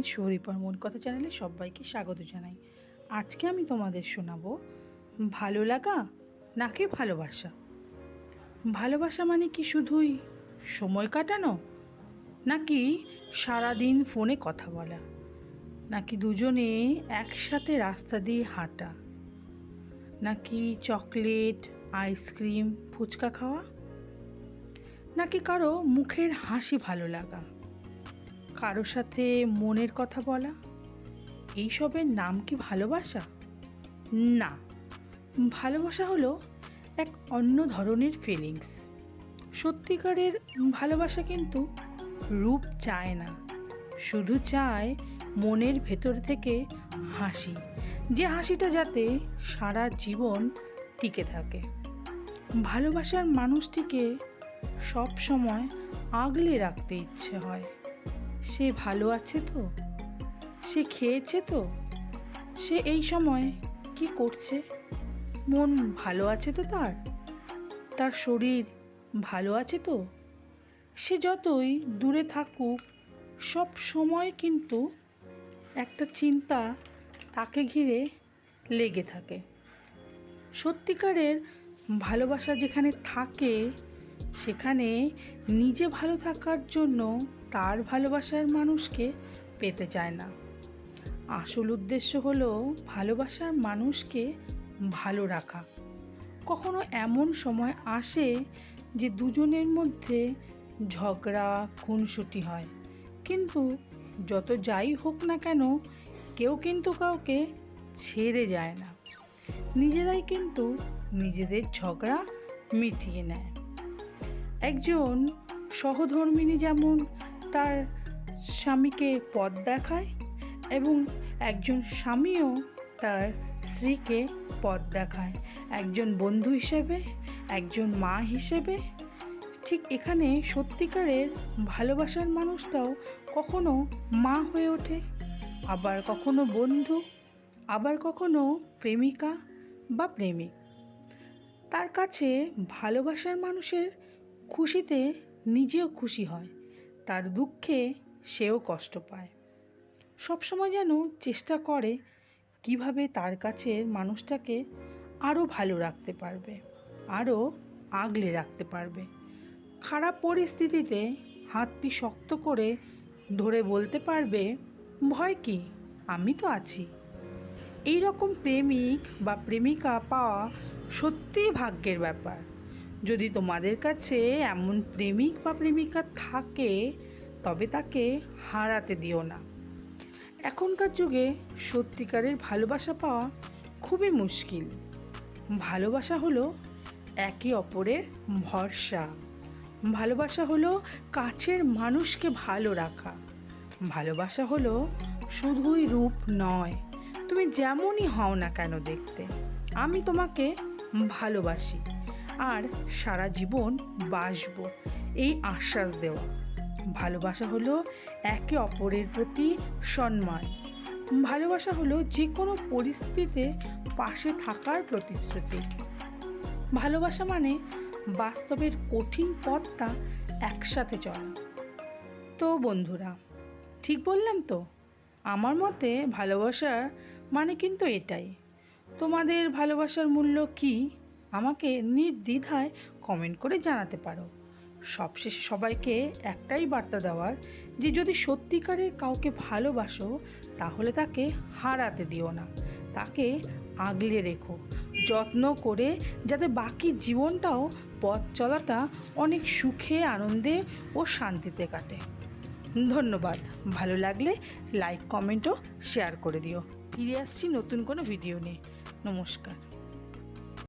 সৌরিপার মন কথা চ্যানেলে সবাইকে স্বাগত জানাই। আজকে আমি তোমাদের শোনাবো ভালো লাগা নাকি ভালোবাসা। ভালোবাসা মানে কি শুধুই সময় কাটানো, নাকি সারাদিন ফোনে কথা বলা, নাকি দুজনে একসাথে রাস্তা দিয়ে হাঁটা, নাকি চকলেট, আইসক্রিম, ফুচকা খাওয়া, নাকি কারো মুখের হাসি ভালো লাগা, কারো সাথে মনের কথা বলা? এইসবের নাম কি ভালোবাসা? না, ভালোবাসা হলো এক অন্য ধরনের ফিলিংস। সত্যিকারের ভালোবাসা কিন্তু রূপ চায় না, শুধু চায় মনের ভেতর থেকে হাসি, যে হাসিটা যাতে সারা জীবন টিকে থাকে। ভালোবাসার মানুষটিকে সব সময় আগলে রাখতে ইচ্ছে হয়। সে ভালো আছে তো, সে খেয়েছে তো, সে এই সময় কি করছে, মন ভালো আছে তো, তার শরীর ভালো আছে তো। সে যতই দূরে থাকুক, সব সময় কিন্তু একটা চিন্তা তাকে ঘিরে লেগে থাকে। সত্যিকারের ভালোবাসা যেখানে থাকে, সেখানে নিজে ভালো থাকার জন্য তার ভালোবাসার মানুষকে পেতে চায় না। আসল উদ্দেশ্য হলো ভালোবাসার মানুষকে ভালো রাখা। কখনো এমন সময় আসে যে দুজনের মধ্যে ঝগড়া, খুনসুটি হয়, কিন্তু যত যাই হোক না কেন, কেউ কিন্তু কাউকে ছেড়ে যায় না। নিজেরাই কিন্তু নিজেদের ঝগড়া মিটিয়ে নেয়। একজন সহধর্মিণী যেমন তার স্বামীকে পথ দেখায়, এবং একজন স্বামীও তার স্ত্রীকে পথ দেখায়, একজন বন্ধু হিসেবে, একজন মা হিসেবে। ঠিক এখানে সত্যিকারের ভালোবাসার মানুষটাও কখনো মা হয়ে ওঠে, আবার কখনো বন্ধু, আবার কখনো প্রেমিকা বা প্রেমিক। তার কাছে ভালোবাসার মানুষের খুশিতে নিজেও খুশি হয়, তার দুঃখে সেও কষ্ট পায়। সবসময় যেন চেষ্টা করে কিভাবে তার কাছের মানুষটাকে আরও ভালো রাখতে পারবে, আরও আগলে রাখতে পারবে। খারাপ পরিস্থিতিতে হাতটি শক্ত করে ধরে বলতে পারবে, ভয় কি, আমি তো আছি। এই রকম প্রেমিক বা প্রেমিকা পাওয়া সত্যিই ভাগ্যের ব্যাপার। যদি তোমাদের কাছে এমন প্রেমিক বা প্রেমিকা থাকে, তবে তাকে হারাতে দিও না। এখনকার যুগে সত্যিকারের ভালোবাসা পাওয়া খুবই মুশকিল। ভালোবাসা হলো একে অপরের ভরসা। ভালোবাসা হলো কাছের মানুষকে ভালো রাখা। ভালোবাসা হলো শুধুই রূপ নয়, তুমি যেমনই হও না কেন দেখতে, আমি তোমাকে ভালোবাসি আর সারা জীবন বাসবো, এই আশ্বাস দেওয়া। ভালোবাসা হলো একে অপরের প্রতি সম্মান। ভালোবাসা হলো যে কোনো পরিস্থিতিতে পাশে থাকার প্রতিশ্রুতি। ভালোবাসা মানে বাস্তবের কঠিন পথটা একসাথে চলা। তো বন্ধুরা, ঠিক বললাম তো? আমার মতে ভালোবাসা মানে কিন্তু এটাই। তোমাদের ভালোবাসার মূল্য কি, আমাকে নির্দ্বিধায় কমেন্ট করে জানাতে পারো। সবশেষে সবাইকে একটাই বার্তা দেওয়ার, যে যদি সত্যিকারের কাউকে ভালোবাসো, তাহলে তাকে হারাতে দিও না, তাকে আগলে রেখো, যত্ন করে, যাতে বাকি জীবনটাও, পথ চলাটা অনেক সুখে, আনন্দে ও শান্তিতে কাটে। ধন্যবাদ। ভালো লাগলে লাইক, কমেন্ট ও শেয়ার করে দিও। ফিরে আসছি নতুন কোনো ভিডিও নিয়ে। নমস্কার।